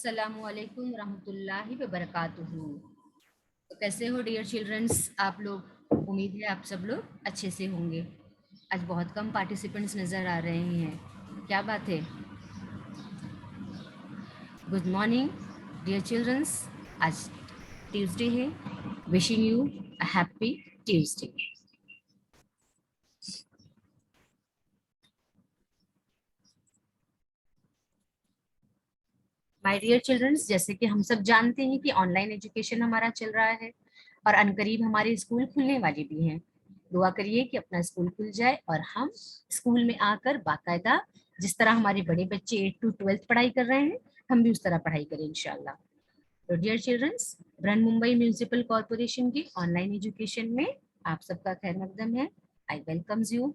अस्सलामुअलैकुम रहमतुल्लाहि व बरकातुहू। तो कैसे हो डियर चिल्ड्रंस आप लोग? उम्मीद है आप सब लोग अच्छे से होंगे। आज बहुत कम पार्टिसिपेंट्स नज़र आ रहे हैं, क्या बात है? Good morning dear childrens. आज ट्यूसडे है। Wishing you a happy Tuesday. My dear childrens, जैसे कि हम सब जानते हैं कि ऑनलाइन एजुकेशन हमारा चल रहा है और अनकरीब हमारे स्कूल खुलने वाले भी हैं। दुआ करिए कि अपना स्कूल खुल जाए और हम स्कूल में आकर बाकायदा जिस तरह हमारे बड़े बच्चे 8 to 12 पढ़ाई कर रहे हैं, हम भी उस तरह पढ़ाई करें इंशाल्लाह। तो डियर चिल्ड्रंस, ब्रन मुंबई म्यूनिसिपल कॉरपोरेशन की ऑनलाइन एजुकेशन में आप सबका खैर मकदम है। I welcomes you.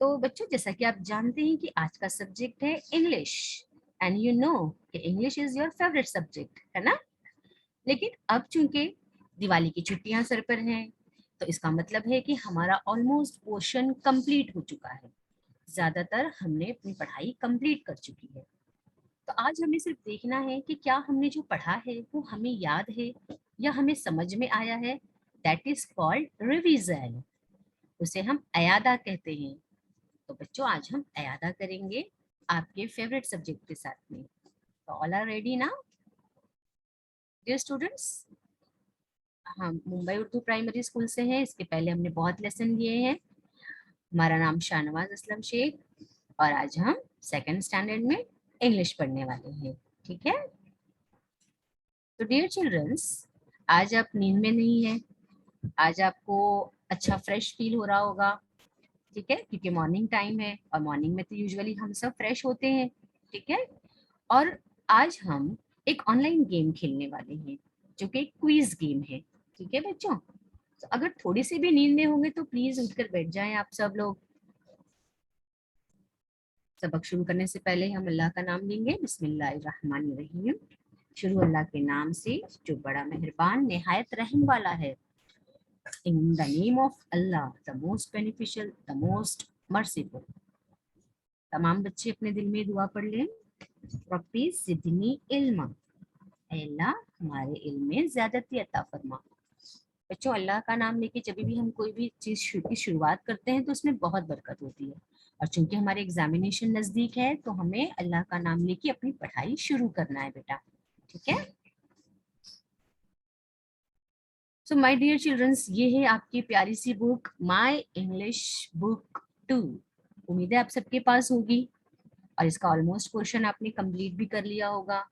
तो बच्चों, जैसा कि आप जानते हैं कि आज का सब्जेक्ट है इंग्लिश, एंड यू नो कि English is your favourite subject, है ना? लेकिन अब चूंकि दिवाली की छुट्टियां सर पर हैं, तो इसका मतलब है कि हमारा ऑलमोस्ट पोर्शन कंप्लीट हो चुका है। ज्यादातर हमने अपनी पढ़ाई कंप्लीट कर चुकी है। तो आज हमें सिर्फ देखना है कि क्या हमने जो पढ़ा है वो हमें याद है या हमें समझ में आया है। That is called revision. उसे हम अयादा कहते हैं। तो बच्चों, आज हम अयादा करेंगे आपके फेवरेट सब्जेक्ट के साथ में। तो ऑल आर रेडी ना डियर स्टूडेंट्स? हम मुंबई उर्दू प्राइमरी स्कूल से हैं। इसके पहले हमने बहुत लेसन लिए हैं। हमारा नाम शाहनवाज असलम शेख, और आज हम सेकंड स्टैंडर्ड में इंग्लिश पढ़ने वाले हैं। ठीक है? तो डियर चिल्ड्रंस, आज आप नींद में नहीं है। आज आपको अच्छा फ्रेश फील हो रहा होगा। ठीक है? क्योंकि मॉर्निंग टाइम है और मॉर्निंग में तो यूजुअली हम सब फ्रेश होते हैं। ठीक है? और आज हम एक ऑनलाइन गेम खेलने वाले हैं जो कि एक क्विज गेम है। ठीक है बच्चों? तो अगर थोड़ी सी भी नींद में होंगे तो प्लीज उठकर बैठ जाएं आप सब लोग। सबक शुरू करने से पहले हम अल्लाह का नाम लेंगे। बिस्मिल्लाहिर्रहमानिर्रहीम। शुरू अल्लाह के नाम से जो बड़ा मेहरबान निहायत रहम वाला है। In the name of Allah, the most beneficial, the most merciful. तमाम बच्चे अपने दिल में दुआ पढ़ लें। रब्बी ज़िदनी इल्मा। ऐ अल्लाह, हमारे इल्म में ज्यादती अता फरमा। बच्चों, अल्लाह का नाम लेके जब भी हम कोई भी चीज की शुरुआत करते हैं तो उसमें बहुत बरकत होती है। और चूंकि हमारे एग्जामिनेशन नजदीक है तो हमें अल्लाह का नाम लेके अपनी पढ़ाई शुरू करना है बेटा। ठीक है? सो माय डियर चिल्ड्रंस, ये है आपकी प्यारी सी बुक, माय इंग्लिश बुक 2। उम्मीद है आप सबके पास होगी और इसका ऑलमोस्ट पोर्शन आपने कंप्लीट भी कर लिया होगा।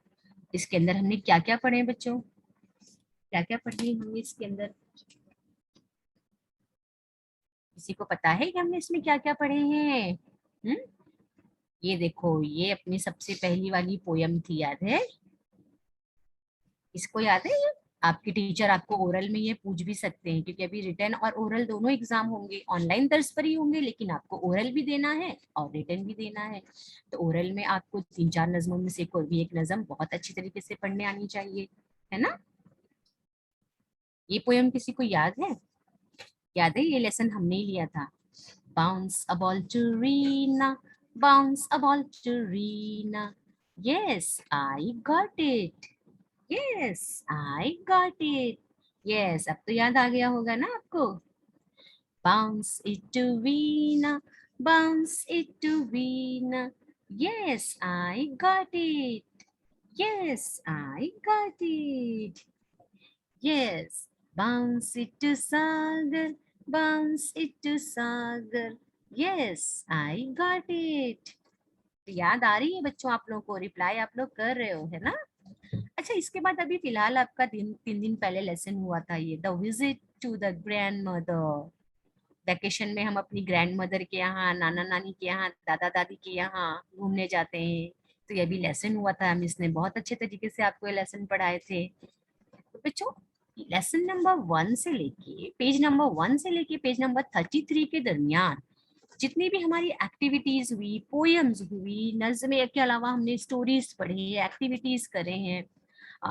इसके अंदर हमने क्या क्या पढ़े हैं बच्चों? क्या क्या पढ़े हमने इसके अंदर? किसी को पता है कि हमने इसमें क्या क्या पढ़े हैं? हम्म? ये देखो, ये अपनी सबसे पहली वाली पोयम थी, याद है? इसको याद है ये? आपकी टीचर आपको ओरल में ये पूछ भी सकते हैं, क्योंकि अभी रिटर्न और ओरल दोनों एग्जाम होंगे। ऑनलाइन दर्ज पर ही होंगे, लेकिन आपको ओरल भी देना है और रिटर्न भी देना है। तो ओरल में आपको 3-4 नज्मों में से कोई भी एक नज्म बहुत अच्छी तरीके से पढ़ने आनी चाहिए, है ना? ये पोयम किसी को याद है? याद है? ये लेसन हमने ही लिया था। Bounce a ball to Rina, bounce a ball to Rina. Yes, I got it. Yes, I got it. Yes, अब तो याद आ गया होगा ना आपको? Bounce it to Rina, bounce it to Rina. Yes, I got it. Yes, I got it. Yes, bounce it to Sagar, bounce it to Sagar. Yes, I got it. याद आ रही है बच्चों आप लोगों को? रिप्लाई आप लोग कर रहे हो, है ना? अच्छा, इसके बाद अभी फिलहाल आपका 3 दिन पहले लेसन हुआ था, ये the visit to the grand mother. Vacation में हम अपनी ग्रैंड मदर के यहाँ, नाना नानी के यहाँ, दादा दादी के यहाँ घूमने जाते हैं। तो ये भी लेसन हुआ था, हम इसने बहुत अच्छे तरीके से आपको ये लेसन पढ़ाए थे। तो बच्चों, लेसन नंबर 1 से लेके पेज नंबर 1 से लेके पेज नंबर 33 के दरमियान जितनी भी हमारी एक्टिविटीज हुई, पोएम्स हुई, नज़्में के अलावा हमने स्टोरीज पढ़ी है, एक्टिविटीज करे हैं,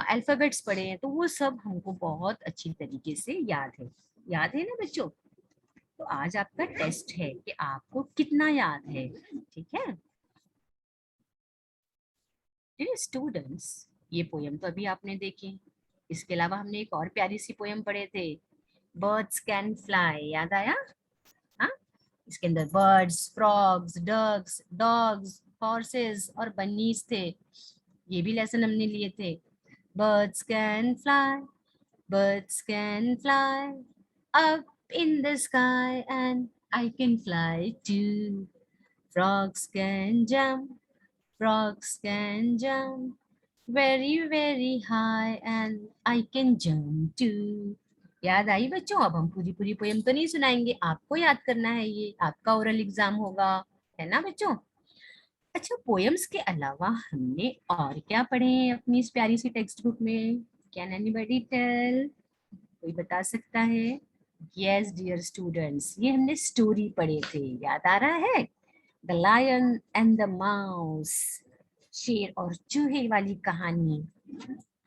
अल्फाबेट्स पढ़े हैं, तो वो सब हमको बहुत अच्छी तरीके से याद है। याद है ना बच्चों? तो आज आपका टेस्ट है कि आपको कितना याद है। ठीक है? Dear students, ये पोयम तो अभी आपने देखी। इसके अलावा हमने एक और प्यारी सी पोयम पढ़े थे, बर्ड्स कैन फ्लाई, याद आया? हाँ, इसके अंदर birds, frogs, ducks, dogs, horses और बन्नीज थे। ये भी लेसन हमने लिए थे। Birds can fly, birds can fly up in the sky and I can fly too. Frogs can jump, frogs can jump very very high and I can jump too. याद आई बच्चों? अब हम पूरी पूरी पोयम तो नहीं सुनाएंगे, आपको याद करना है, ये आपका ओरल एग्जाम होगा, है ना बच्चों? अच्छा, पोयम्स के अलावा हमने और क्या पढ़े हैं अपनी इस प्यारी सी टेक्स्ट बुक में? Can anybody tell? कोई बता सकता है? यस डियर स्टूडेंट्स, ये हमने स्टोरी पढ़े थे, याद आ रहा है? The lion and the mouse, शेर और चूहे वाली कहानी,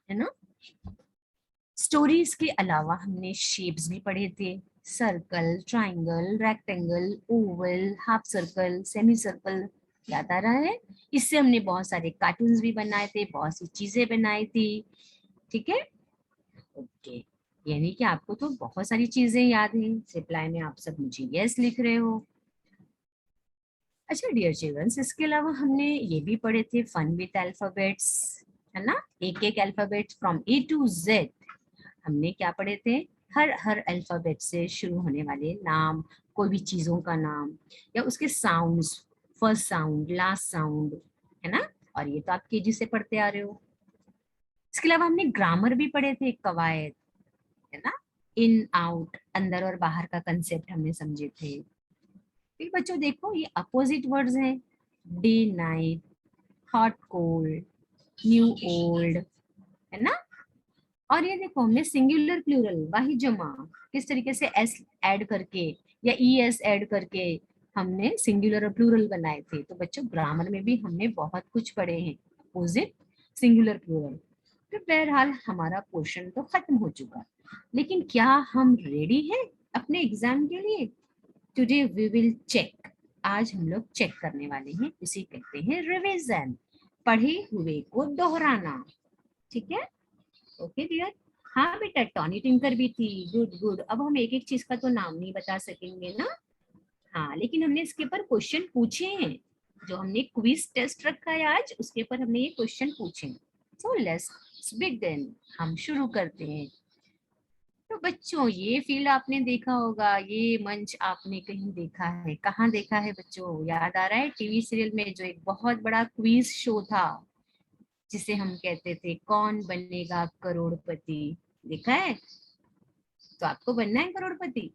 है ना? स्टोरीज के अलावा हमने शेप्स भी पढ़े थे, circle, triangle, rectangle, Oval, half circle, semi circle, याद आ रहा है? इससे हमने बहुत सारे कार्टून्स भी बनाए थे, बहुत सी चीजें बनाई थी, ठीक है? ओके, यानी कि आपको तो बहुत सारी चीजें याद हैं। रिप्लाई में आप सब मुझे यस लिख रहे हो। अच्छा डियर चिल्ड्रंस, इसके अलावा हमने ये भी पढ़े थे फन विथ अल्फाबेट्स, है ना? एक एक alphabet from A to Z. हमने क्या पढ़े थे? हर हर अल्फाबेट से शुरू होने वाले नाम, कोई भी चीजों का नाम या उसके sounds, first sound, last sound, है ना? और ये तो आप केजी से पढ़ते आ रहे हो। इसके अलावा हमने ग्रामर भी पढ़े थे, कवायद, है ना? इन आउट, अंदर और बाहर का कंसेप्ट हमने समझे थे। फिर बच्चों देखो, ये अपोजिट वर्ड्स हैं, day night, hot cold, new old, है ना? और ये देखो, हमने सिंगुलर प्लूरल, वाही जमा, किस तरीके से एस ऐड करके या ई एस ऐड करके हमने सिंगुलर और प्लूरल बनाए थे। तो बच्चों ग्रामर में भी हमने बहुत कुछ पढ़े हैं, अपोजिट, सिंगुलर, प्लूरल। तो बहरहाल हमारा पोर्शन तो खत्म हो चुका, लेकिन क्या हम रेडी हैं अपने एग्जाम के लिए? टुडे वी विल चेक, आज हम लोग चेक करने वाले हैं, इसे कहते हैं रिवीजन, पढ़े हुए को दोहराना, ठीक है? Okay dear. हाँ बेटा, टॉनी टिंकर भी थी, गुड गुड। अब हम एक एक चीज का तो नाम नहीं बता सकेंगे ना, हाँ, लेकिन हमने इसके ऊपर क्वेश्चन पूछे हैं, जो हमने क्विज टेस्ट रखा है आज, उसके ऊपर हमने ये क्वेश्चन पूछे। सो लेट्स बिगिन, हम शुरू करते हैं। तो बच्चों, ये फील्ड आपने देखा होगा, ये मंच आपने कहीं देखा है, कहाँ देखा है बच्चों? याद आ रहा है? टीवी सीरियल में जो एक बहुत बड़ा क्विज शो था, जिसे हम कहते थे कौन बनेगा करोड़पति, देखा है? तो आपको बनना है करोड़पति?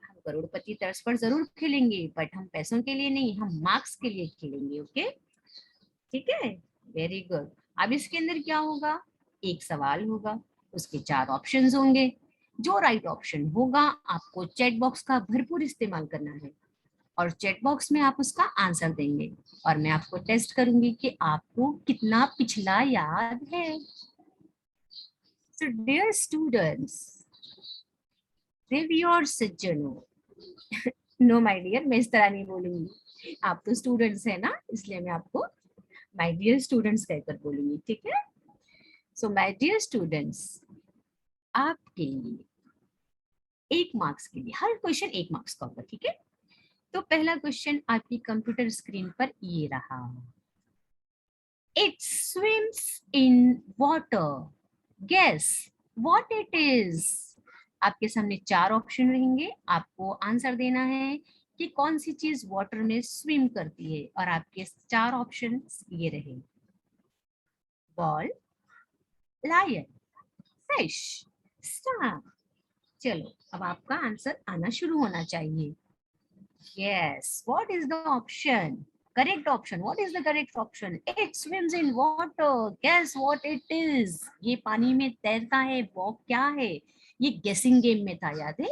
हम करोड़पति तर्ज पर जरूर खेलेंगे, बट हम पैसों के लिए नहीं, हम मार्क्स के लिए खेलेंगे, ओके? ठीक है, वेरी गुड। अब इसके अंदर क्या होगा? एक सवाल होगा, उसके चार ऑप्शंस होंगे। जो राइट ऑप्शन होगा, आपको चैट बॉक्स का भरपूर इस्तेमाल करना है और चैट बॉक्स में आप उसका आंसर देंगे, और मैं आपको टेस्ट करूंगी कि आपको कितना पिछला याद है। सो डियर स्टूडेंट्स, देवियोर सज्जनों, नो माय डियर, मैं इस तरह नहीं बोलूंगी, आप तो स्टूडेंट्स है ना, इसलिए मैं आपको माय डियर स्टूडेंट्स कहकर बोलूंगी, ठीक है? सो माय डियर स्टूडेंट्स, आपके लिए एक मार्क्स के लिए हर क्वेश्चन एक मार्क्स का होगा, ठीक है? तो पहला क्वेश्चन आपकी कंप्यूटर स्क्रीन पर ये रहा, it swims in water, guess what it is. आपके सामने चार ऑप्शन रहेंगे, आपको आंसर देना है कि कौन सी चीज वाटर में स्विम करती है, और आपके चार ऑप्शन ये रहे, बॉल, लायन, फिश, स्टार। चलो, अब आपका आंसर आना शुरू होना चाहिए। Yes, what is the option? Correct option, what is the correct option? It swims in water, guess what it is. ये पानी में तैरता है, वो क्या है? ये गेसिंग गेम में था, याद है?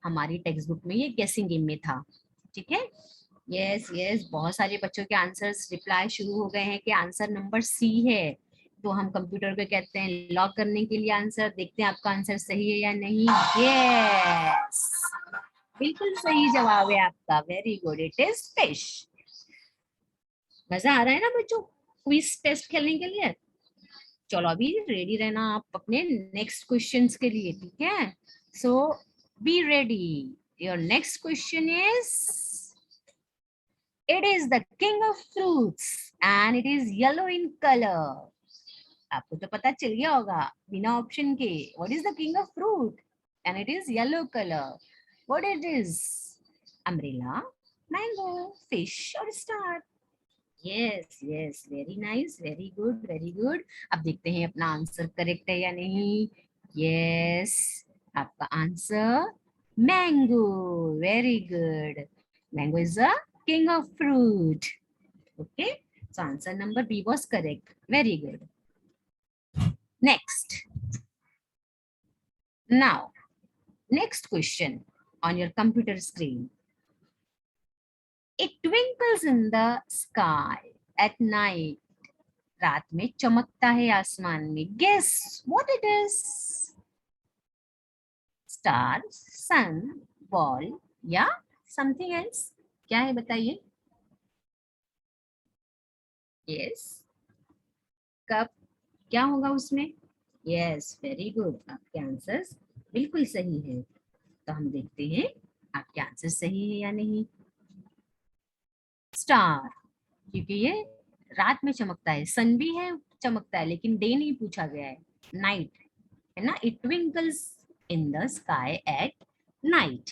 हमारी टेक्स्ट बुक में ये गेसिंग गेम में था, ठीक है? यस यस, बहुत सारे बच्चों के आंसर्स रिप्लाई शुरू हो गए हैं कि आंसर नंबर सी है। तो हम कंप्यूटर को कहते हैं लॉक करने के लिए आंसर, देखते हैं आपका आंसर सही है या नहीं। यस, बिल्कुल सही जवाब है आपका, very good, it is fish. मजा आ रहा है ना बच्चों क्विज टेस्ट खेलने के लिए? चलो अभी रेडी रहना आप अपने नेक्स्ट क्वेश्चंस के लिए, ठीक है? So be ready. Your next question is, it is the king of fruits and it is yellow in colour. आपको तो पता चल गया होगा बिना ऑप्शन के, what is the king of fruit and it is yellow colour, what it is? Umbrella, mango, fish और star? Yes yes, very nice, very good, very good. अब देखते हैं अपना आंसर करेक्ट है या नहीं। यस, आपका answer mango, very good. Mango is the king of fruit. Okay, so answer number B was correct, very good. Next, now next question on your computer screen. It twinkles in the sky at night. रात में चमकता है आसमान में. Guess what it is? Star, sun, ball या something else? क्या है बताइए? Yes. कब क्या होगा उसमें? Yes, very good. आपके आंसर्स बिल्कुल सही है। तो हम देखते हैं आपके आंसर सही है या नहीं। स्टार, क्योंकि ये रात में चमकता है। सन भी है, चमकता है, लेकिन डे नहीं पूछा गया है, नाइट है ना। It twinkles in the sky at night.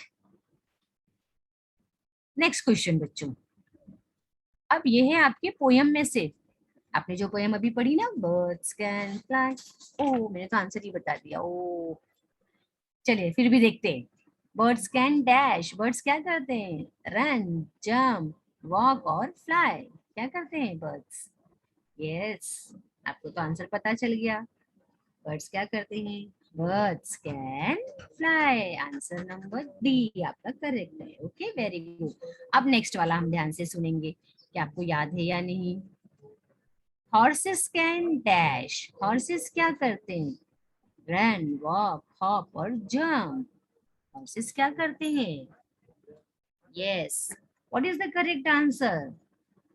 Next question बच्चों, अब ये है आपके पोयम में से। आपने जो पोयम अभी पढ़ी ना, बर्ड्स कैन फ्लाई। ओ, मैंने तो आंसर ही बता दिया। ओ, चलिए फिर भी देखते हैं। बर्ड्स कैन डैश, बर्ड्स क्या करते हैं? रन, जंप, वॉक और फ्लाई। क्या करते हैं बर्ड्स? यस, आपको तो आंसर पता चल गया। बर्ड्स क्या करते हैं? Birds can fly. Answer number D आपका करेक्ट है। Okay, very good. अब नेक्स्ट वाला हम ध्यान से सुनेंगे कि आपको याद है या नहीं। हॉर्सेस कैन डैश, हॉर्सेस क्या करते हैं? रन, वॉक, हॉप और जंप। हॉर्सेस क्या करते हैं? Yes, what is the correct answer?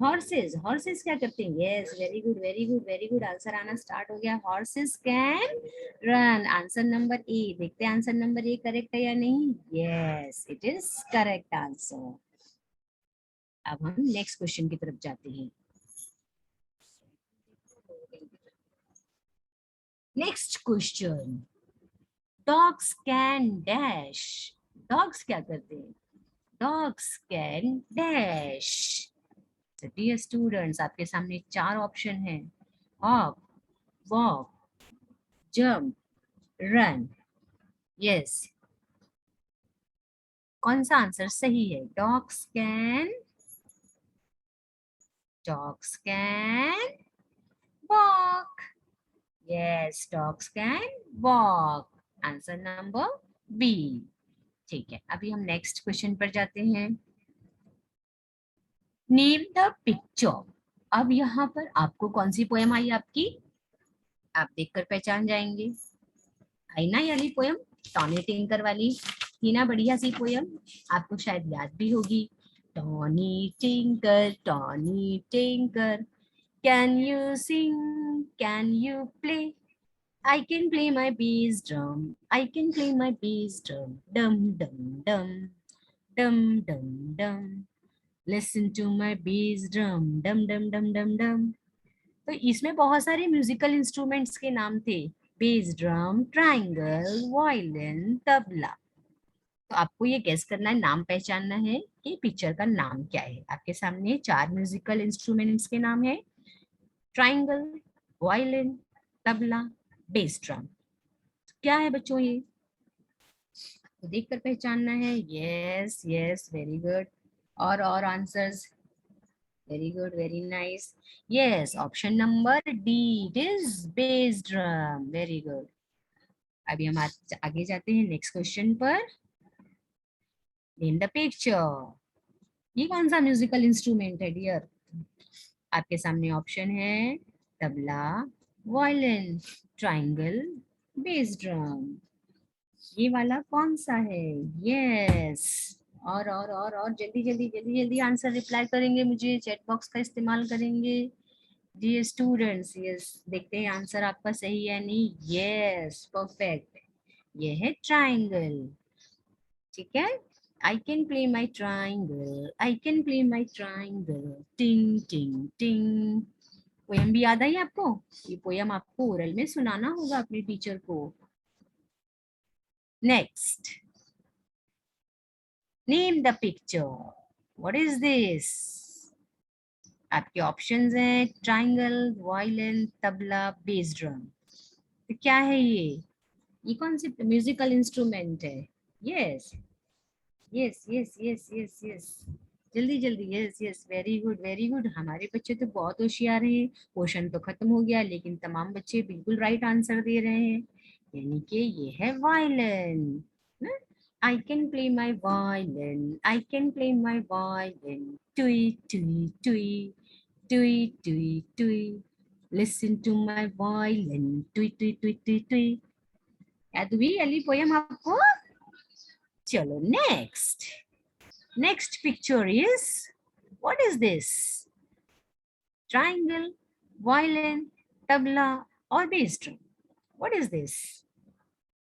Horses, horses क्या करते हैं? Yes, very good, very good, very good. Answer आना स्टार्ट हो गया। Horses can run. Answer number A. देखते हैं आंसर नंबर ए करेक्ट है या नहीं। Yes, it is correct answer. अब हम नेक्स्ट क्वेश्चन की तरफ जाते हैं। Next question, dogs can dash. Dogs क्या करते हैं? Dogs can dash. Dear students, आपके सामने चार ऑप्शन है। Hop, walk, jump, run. Yes, कौन सा आंसर सही है? Dogs can walk. Yes, dogs can walk. Answer number B. ठीक है, अभी हम नेक्स्ट क्वेश्चन पर जाते हैं। Name the picture. अब यहाँ पर आपको कौन सी पोएम आई आपकी, आप देखकर पहचान जाएंगे। आई ना ये वाली पोएम, टॉनी टिंकर वाली थी ना, बढ़िया सी पोएम, आपको शायद याद भी होगी। Tony Tinker, can you sing, can you play? I can play my bass drum, I can play my bass drum, dum dum dum, dum dum dum. Listen to my bass drum, dum dum dum dum dum. तो इसमें बहुत सारे musical instruments के नाम थे। Base drum, triangle, violin, tabla. तो आपको ये गेस करना है, नाम पहचानना है कि पिक्चर का नाम क्या है। आपके सामने चार म्यूजिकल इंस्ट्रूमेंट्स के नाम है, triangle, violin, tabla, bass drum. क्या है बच्चों ये? तो देखकर पहचानना है। Yes yes, very good. और answers? Very good, very nice. Yes, option number D, it is bass drum. Very good. अभी हम आगे जाते हैं नेक्स्ट क्वेश्चन पर। Name the picture. ये कौन सा म्यूजिकल इंस्ट्रूमेंट है डियर? आपके सामने ऑप्शन है, tabla, violin, triangle, base drum. ये वाला कौन सा है? यस, और जल्दी जल्दी जल्दी जल्दी आंसर रिप्लाई करेंगे मुझे, चैट बॉक्स का इस्तेमाल करेंगे। डियर स्टूडेंट्स, यस, देखते हैं आंसर आपका सही है नहीं। यस, परफेक्ट, ये है ट्राइंगल। ठीक है, आई can play my triangle, I can play my triangle, टिंग टिंग टिंग। पोयम भी याद आई आपको? ये पोयम आपको ओरल में सुनाना होगा अपने टीचर को। Next, name the picture. What is this? आपके ऑप्शंस हैं triangle, violin, tabla, bass drum. तो क्या है ये कौन सी म्यूजिकल इंस्ट्रूमेंट है? Yes yes yes yes yes yes, जल्दी जल्दी, yes yes, very good very good. हमारे बच्चे तो बहुत होशियार हैं। क्वेश्चन तो खत्म हो गया लेकिन तमाम बच्चे बिल्कुल राइट आंसर दे रहे हैं, यानी कि ये है violin. I can play my violin, I can play my violin, टुई टुई टुई टुई टुई टुई, लिसन टू माई वायलिन, टुई टुई टुई टुई टुई। याद हुई अली पोयम आपको? चलो next, next picture is, what is this? Triangle, violin, tabla or bass drum? What is this?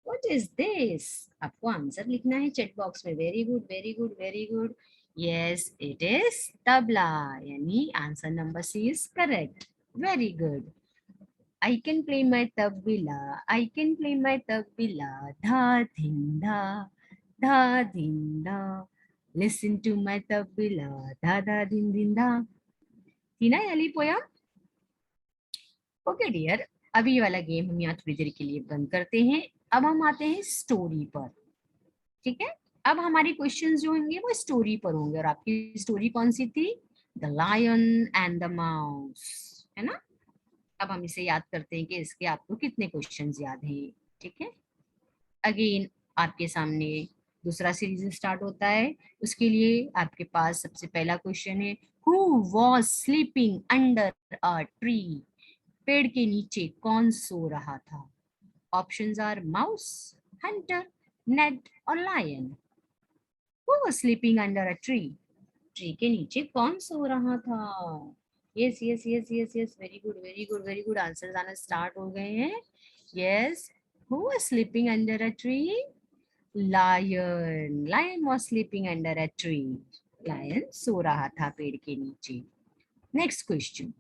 What is this? आपको आंसर लिखना है चैट बॉक्स में। Very good very good very good. Yes, it is tabla, यानी answer number C is correct. Very good. I can play my tabla, I can play my tabla, dha din dha din da. Listen to my tabla, dha dha din din da. थी ना ये वाली poem? Okay dear, अभी ये वाला game हम यहाँ थोड़ी देर के लिए बंद करते हैं। अब हम आते हैं स्टोरी पर। ठीक है, अब हमारे क्वेश्चंस जो होंगे वो स्टोरी पर होंगे। और आपकी स्टोरी कौन सी थी? The lion and the mouse, है ना? अब हम इसे याद करते हैं कि इसके आपको कितने क्वेश्चंस याद हैं। ठीक है, अगेन आपके सामने दूसरा सीरीज स्टार्ट होता है। उसके लिए आपके पास सबसे पहला क्वेश्चन है, who was sleeping under a tree? पेड़ के नीचे कौन सो रहा था? Options are mouse, hunter, Ned और lion. Who was sleeping under a tree? Tree के नीचे कौन सो रहा था? Yes yes yes yes yes, very good very good very good, answer आना स्टार्ट हो गए हैं। Yes, who was sleeping under a tree? Lion, lion was sleeping under a tree. Lion सो रहा था पेड़ के नीचे। Next question,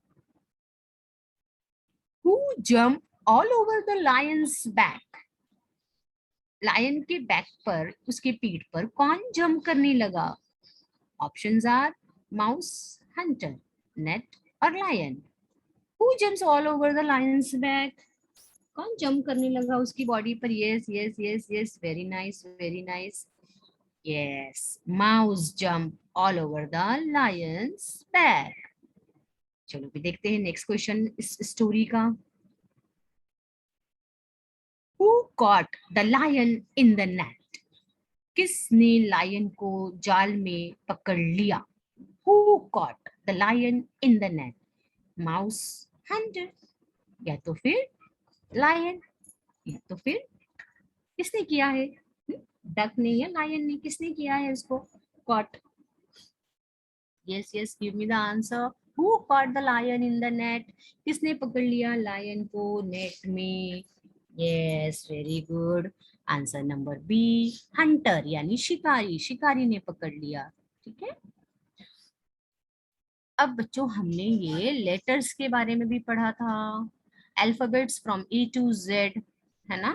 who jump all over the lion's back? Lion के बैक पर, उसके पीठ पर कौन जंप करने लगा? Options are mouse, hunter, net और lion. Who jumps all over the lion's back? कौन जंप करने लगा उसकी बॉडी पर? Yes yes yes yes, very nice very nice. Yes, mouse jump all over the lion's back. चलो भी देखते हैं नेक्स्ट क्वेश्चन इस स्टोरी का। Who caught the lion in the net? किसने लायन को जाल में पकड़ लिया? Who caught the lion in the net? Mouse, Hunter, या तो फिर लायन, या तो फिर किसने किया है? डक ने या लायन ने? किसने किया है उसको caught? Yes yes, give me the answer. Who caught the lion in the net? किसने पकड़ लिया लायन को नेट में? Yes, very good, answer number B, hunter यानी शिकारी, शिकारी ने पकड़ लिया। ठीक है, अब बच्चों हमने ये लेटर्स के बारे में भी पढ़ा था, alphabets from A to Z, है ना?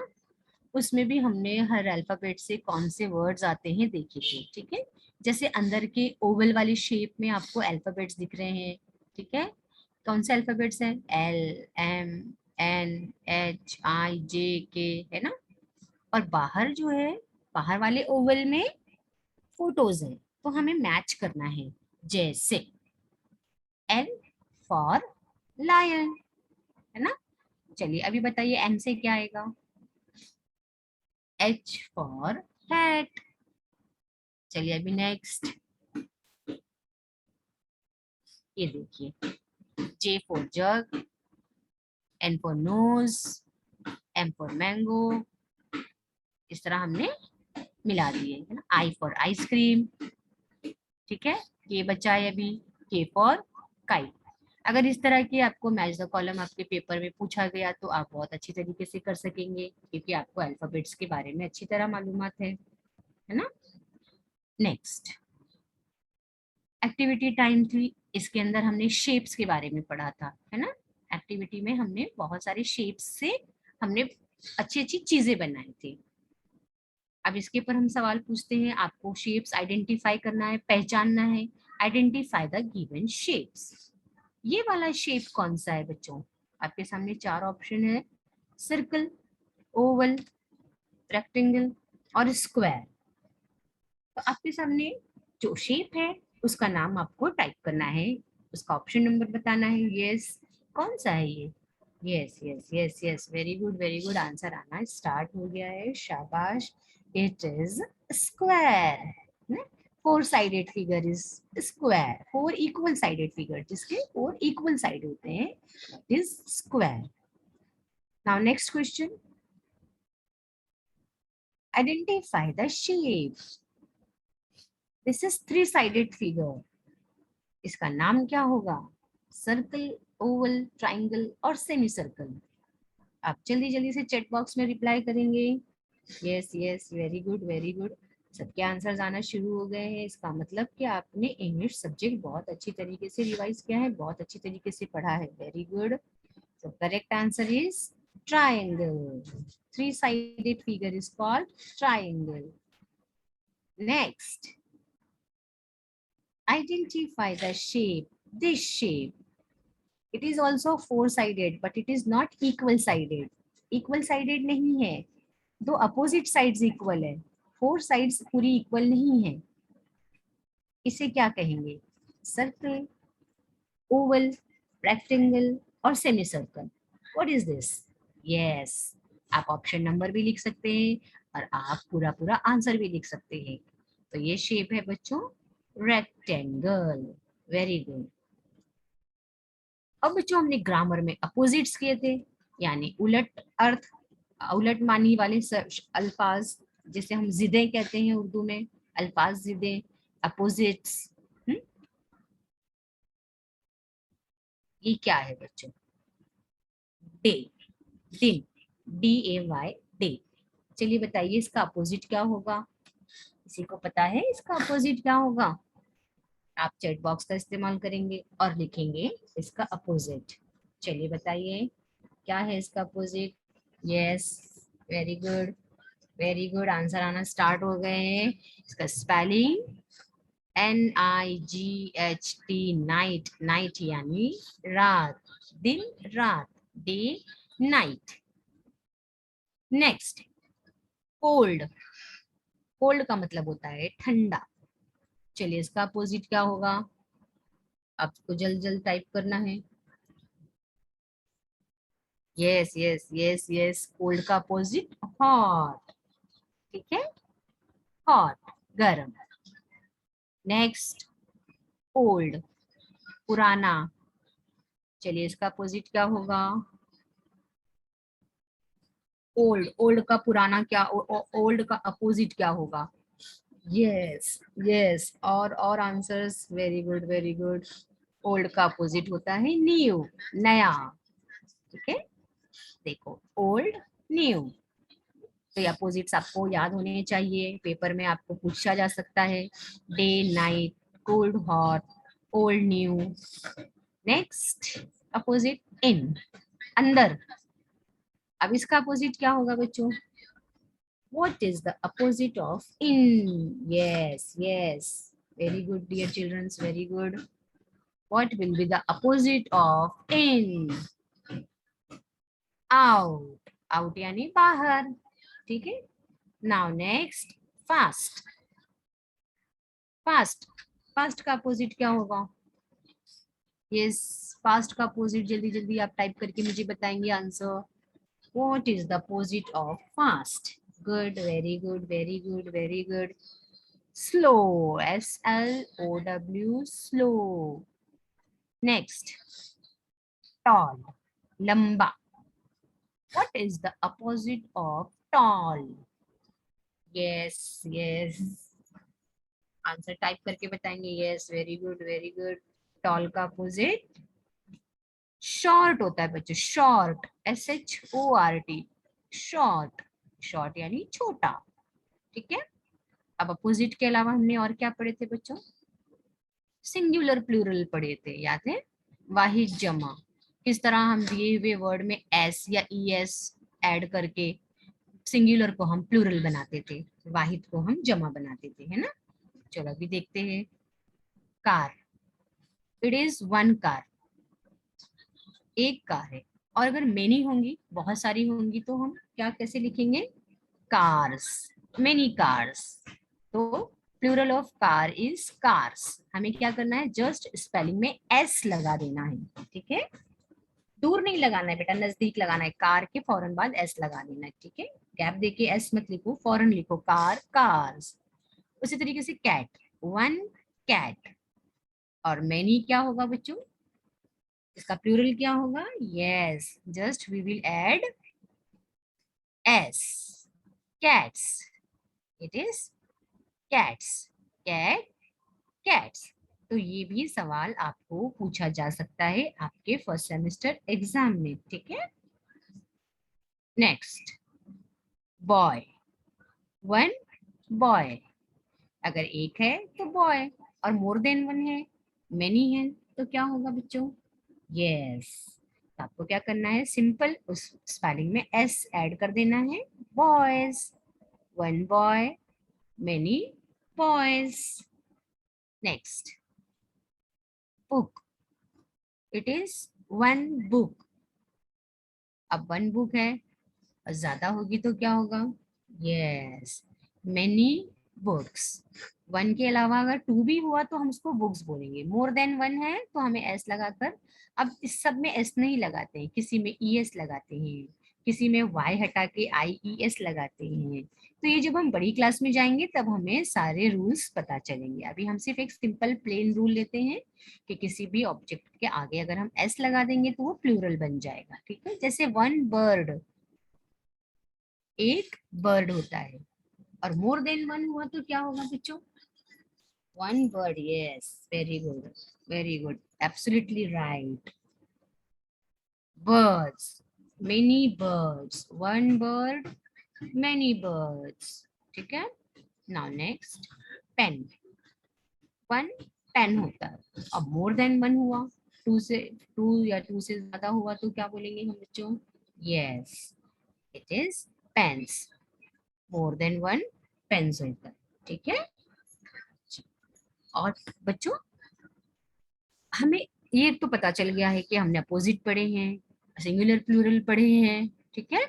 उसमें भी हमने हर अल्फाबेट से कौन से वर्ड्स आते हैं देखे थे। ठीक है, जैसे अंदर के ओवल वाली शेप में आपको अल्फाबेट्स दिख रहे हैं। ठीक है, कौन से अल्फाबेट्स हैं? एल, एम, एन, एच, आई, जे, के, है ना? और बाहर जो है, बाहर वाले ओवल में फोटोज हैं, तो हमें मैच करना है। जैसे एल फॉर लायन, है ना? चलिए अभी बताइए एम से क्या आएगा? H for hat. चलिए अभी नेक्स्ट, ये देखिए, J for jug, N for knows, M for mango. इस तरह हमने मिला दिए, है ना? I for ice cream. ठीक है, ये बचा है अभी K फॉर काइट। अगर इस तरह की आपको मैच द कॉलम आपके पेपर में पूछा गया तो आप बहुत अच्छी तरीके से कर सकेंगे, क्योंकि आपको अल्फाबेट्स के बारे में अच्छी तरह मालूमात है ना। नेक्स्ट एक्टिविटी टाइम 3, इसके अंदर हमने शेप्स के बारे में पढ़ा था, है ना। एक्टिविटी में हमने बहुत सारे शेप्स से हमने अच्छी अच्छी चीजें बनाई थी। अब इसके ऊपर हम सवाल पूछते हैं, आपको शेप्स आइडेंटिफाई करना है, पहचानना है। Identify the given shapes. ये वाला शेप कौन सा है बच्चों? आपके सामने 4 ऑप्शन है, सर्कल, ओवल, रेक्टेंगल और स्क्वायर। तो आपके सामने जो शेप है उसका नाम आपको टाइप करना है, उसका ऑप्शन नंबर बताना है। यस, कौन सा है ये? Yes yes yes yes, very good very good, answer आना स्टार्ट हो गया है, शाबाश। It is square. Four sided figure is square, four equal sided figure जिसके फोर इक्वल साइड होते हैं, is square. Now next question, identify the shape. This is three sided figure, इसका नाम क्या होगा? सर्कल, ओवल, ट्राइंगल और semi circle. आप जल्दी जल्दी से चैट बॉक्स में रिप्लाई करेंगे। Yes yes, very good very good, सबके आंसर्स आना शुरू हो गए हैं। इसका मतलब कि आपने इंग्लिश सब्जेक्ट बहुत अच्छी तरीके से रिवाइज किया है, बहुत अच्छी तरीके से पढ़ा है। Very good. So correct answer is triangle. Three-sided figure is called triangle. Next, identify the shape. This shape. It is also four-sided, but it is not equal-sided. Equal-sided नहीं है, दो opposite sides equal है, four sides पूरी equal नहीं है। इसे क्या कहेंगे? सर्कल, ओवल, रेक्टेंगल और semi circle. What is this? Yes, आप ऑप्शन नंबर भी लिख सकते हैं और आप पूरा पूरा आंसर भी लिख सकते हैं। तो ये शेप है बच्चों रेक्टेंगल। Very good. अब बच्चों हमने ग्रामर में अपोजिट्स किए थे, यानी उलट अर्थ, उलट मानी वाले अल्फाज, जिसे हम जिदे कहते हैं उर्दू में, अल्फाज जिदे, अपोजिट्स। ये क्या है बच्चों? डे, दिन, DAY, डे। चलिए बताइए इसका अपोजिट क्या होगा? किसी को पता है इसका अपोजिट क्या होगा? आप चैट बॉक्स का इस्तेमाल करेंगे और लिखेंगे इसका अपोजिट। चलिए बताइए क्या है इसका opposite? Yes, very good very good, answer आना स्टार्ट हो गए हैं। इसका स्पेलिंग NIGHT, नाइट, नाइट यानी रात, दिन रात, day night. Next, cold, cold का मतलब होता है ठंडा। चलिए इसका अपोजिट क्या होगा? आपको जल्द जल्द टाइप करना है। Yes yes yes yes, cold का अपोजिट हॉट। ठीक है, हॉट, गर्म। नेक्स्ट, ओल्ड, पुराना। चलिए इसका अपोजिट क्या होगा? ओल्ड, ओल्ड का पुराना क्या, ओल्ड का अपोजिट क्या होगा? यस यस, और answers, very good very good. Old का अपोजिट होता है न्यू, नया। ठीक है, देखो ओल्ड, न्यू। तो ये अपोजिट्स आपको याद होने चाहिए, पेपर में आपको पूछा जा सकता है। Day night, cold hot, old new. Next, opposite in, अंदर। अब इसका अपोजिट क्या होगा बच्चों? What is the opposite of in? Yes, yes. Very good, dear children. Very good. What will be the opposite of in? Out. Out यानी बाहर. ठीक है. Now next, fast. Fast. Fast का opposite क्या होगा? Yes, fast का opposite जल्दी जल्दी आप टाइप करके मुझे बताएंगे answer. What is the opposite of fast? Good, very good, very good, very good. Slow, SLOW, slow. Next, tall, lamba. What is the opposite of tall? Yes, yes. Answer type करके बताएंगे. Yes, very good, very good. Tall का opposite short होता है बच्चों, short, SHORT, short, short यानी छोटा, ठीक है। अब अपोजिट के अलावा हमने और क्या पढ़े थे बच्चों? सिंगुलर प्लूरल पढ़े थे, याद है? वाहिद जमा, किस तरह हम दिए हुए वर्ड में एस या ES ऐड करके सिंगुलर को हम प्लूरल बनाते थे, वाहिद को हम जमा बनाते थे, है ना। चलो अभी देखते हैं। Car, it is one car, एक कार है। और अगर मेनी होंगी, बहुत सारी होंगी, तो हम क्या कैसे लिखेंगे? Cars, many cars. तो plural of car is cars. हमें क्या करना है? जस्ट स्पेलिंग में एस लगा देना है, ठीक है। दूर नहीं लगाना है बेटा, नजदीक लगाना है। कार के फौरन बाद एस लगा देना है, ठीक है। गैप देके एस मत लिखो, फौरन लिखो कार, कार्स। उसी तरीके से कैट, वन कैट। और मैनी क्या होगा बच्चों? इसका प्लूरल क्या होगा? Yes, just we will add S, cats, it is cats, cat, cats. तो ये भी सवाल आपको पूछा जा सकता है आपके फर्स्ट सेमेस्टर एग्जाम में, ठीक है। Next, boy, one boy. अगर एक है तो बॉय, और मोर देन वन है, मेनी है, तो क्या होगा बच्चों? यस, तो आपको क्या करना है? सिंपल उस स्पेलिंग में एस ऐड कर देना है, boys, one boy, many boys. Next, book, it is one book. अब वन बुक है, और ज्यादा होगी तो क्या होगा? Yes, many books. वन के अलावा अगर टू भी हुआ तो हम उसको बुक्स बोलेंगे। मोर देन वन है तो हमें एस लगाकर, अब इस सब में एस नहीं लगाते हैं, किसी में ES लगाते हैं, किसी में वाई हटा के IES लगाते हैं। तो ये जब हम बड़ी क्लास में जाएंगे तब हमें सारे रूल्स पता चलेंगे। अभी हम सिर्फ एक सिंपल प्लेन रूल लेते हैं कि किसी भी ऑब्जेक्ट के आगे अगर हम एस लगा देंगे तो वो प्लूरल बन जाएगा, ठीक है। जैसे वन बर्ड, एक बर्ड होता है। और मोर देन वन हुआ तो क्या होगा बच्चों? One bird, yes, very good, very good, absolutely right. Birds, many birds, one bird, many birds, ठीक है। Now next, pen, one pen होता है। अब मोर देन वन हुआ, टू से, टू या टू से ज्यादा हुआ तो क्या बोलेंगे हम बच्चों? Yes, it is pens, more than one pens होता है, ठीक है। और बच्चों, हमें ये तो पता चल गया है कि हमने अपोजिट पढ़े हैं, सिंगुलर प्लूरल पढ़े हैं, ठीक है।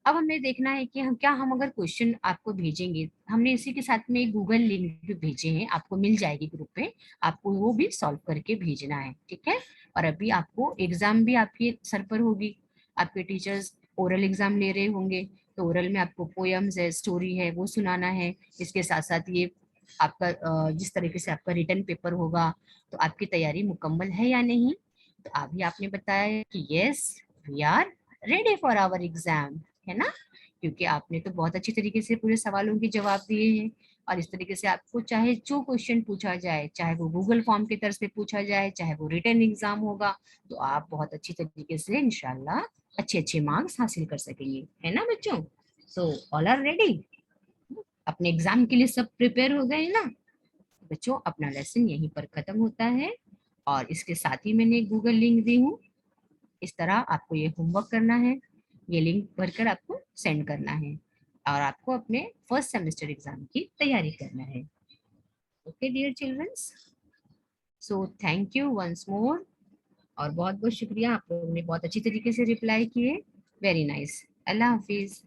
अब हमें देखना है कि हम क्या, हम अगर क्वेश्चन आपको भेजेंगे, हमने इसी के साथ में एक गूगल लिंक भी भेजे हैं, आपको मिल जाएगी ग्रुप पे, आपको वो भी सॉल्व करके भेजना है, ठीक है। और अभी आपको एग्जाम भी आपके सर पर होगी, आपके टीचर्स ओरल एग्जाम ले रहे होंगे, तो ओरल में आपको पोयम्स है, स्टोरी है, वो सुनाना है। इसके साथ साथ ये आपका जिस तरीके से आपका रिटर्न पेपर होगा, तो आपकी तैयारी मुकम्मल है या नहीं? तो अभी आपने बताया कि yes, we are ready for our exam, है ना। क्योंकि आपने तो बहुत अच्छी तरीके से पूरे सवालों के जवाब दिए हैं, और इस तरीके से आपको चाहे जो क्वेश्चन पूछा जाए, चाहे वो गूगल फॉर्म के तरफ से पूछा जाए, चाहे वो रिटर्न एग्जाम होगा, तो आप बहुत अच्छी तरीके से इंशाल्लाह अच्छे अच्छे मार्क्स हासिल कर सकेंगे, है ना बच्चों। सो ऑल आर रेडी, अपने एग्जाम के लिए सब प्रिपेयर हो गए ना बच्चों। अपना लेसन यहीं पर खत्म होता है, और इसके साथ ही मैंने गूगल लिंक दी हूँ। इस तरह आपको ये होमवर्क करना है, ये लिंक भरकर आपको सेंड करना है, और आपको अपने फर्स्ट सेमेस्टर एग्जाम की तैयारी करना है। Okay dear childrens, so thank you once more, और बहुत बहुत शुक्रिया, आप लोगों ने बहुत अच्छी तरीके से रिप्लाई किए। वेरी नाइस, अल्लाह हाफिज।